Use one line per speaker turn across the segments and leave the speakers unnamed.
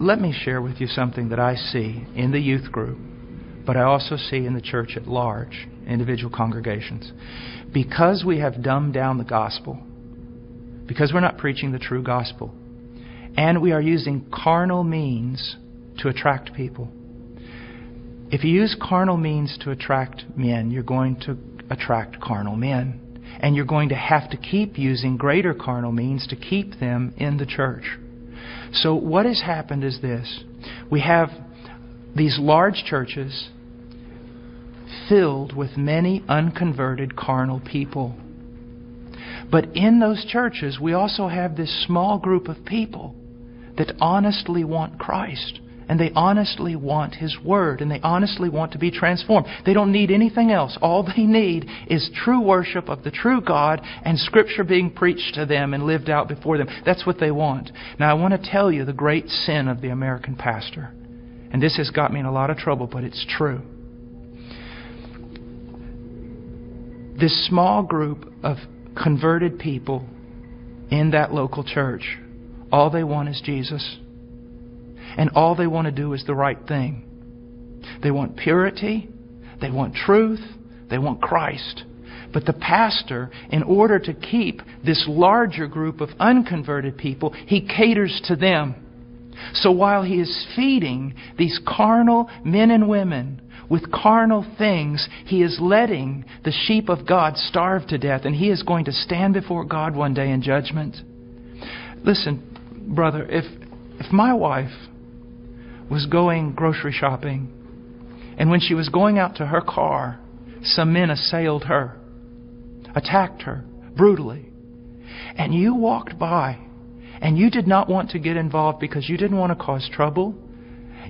Let me share with you something that I see in the youth group, but I also see in the church at large, individual congregations. Because we have dumbed down the gospel, because we're not preaching the true gospel, and we are using carnal means to attract people. If you use carnal means to attract men, you're going to attract carnal men. And you're going to have to keep using greater carnal means to keep them in the church. So what has happened is this. We have these large churches filled with many unconverted carnal people. But in those churches, we also have this small group of people that honestly want Christ. And they honestly want His Word. And they honestly want to be transformed. They don't need anything else. All they need is true worship of the true God and Scripture being preached to them and lived out before them. That's what they want. Now I want to tell you the great sin of the American pastor. And this has got me in a lot of trouble, but it's true. This small group of converted people in that local church, all they want is Jesus. And all they want to do is the right thing. They want purity. They want truth. They want Christ. But the pastor, in order to keep this larger group of unconverted people, he caters to them. So while he is feeding these carnal men and women with carnal things, he is letting the sheep of God starve to death. And he is going to stand before God one day in judgment. Listen, brother, if my wife was going grocery shopping, and when she was going out to her car, some men assailed her, attacked her brutally, and you walked by, and you did not want to get involved because you didn't want to cause trouble,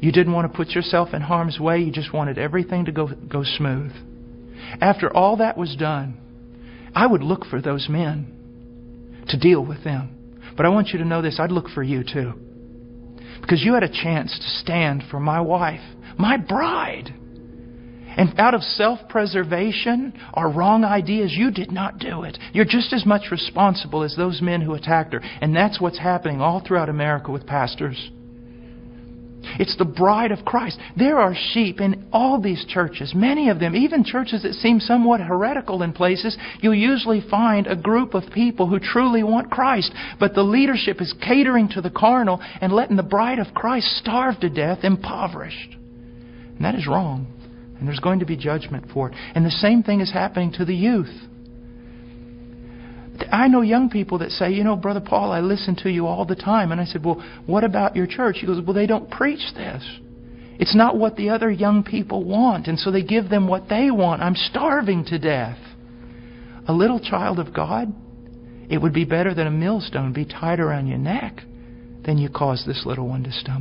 you didn't want to put yourself in harm's way, you just wanted everything to go smooth. After all that was done, I would look for those men to deal with them. But I want you to know this, I'd look for you too. Because you had a chance to stand for my wife, my bride. And out of self-preservation or wrong ideas, you did not do it. You're just as much responsible as those men who attacked her. And that's what's happening all throughout America with pastors. It's the bride of Christ. There are sheep in all these churches, many of them, even churches that seem somewhat heretical in places. You'll usually find a group of people who truly want Christ, but the leadership is catering to the carnal and letting the bride of Christ starve to death, impoverished. And that is wrong. And there's going to be judgment for it. And the same thing is happening to the youth. I know young people that say, you know, Brother Paul, I listen to you all the time. And I said, well, what about your church? He goes, well, they don't preach this. It's not what the other young people want. And so they give them what they want. I'm starving to death. A little child of God, it would be better than a millstone be tied around your neck than you cause this little one to stumble.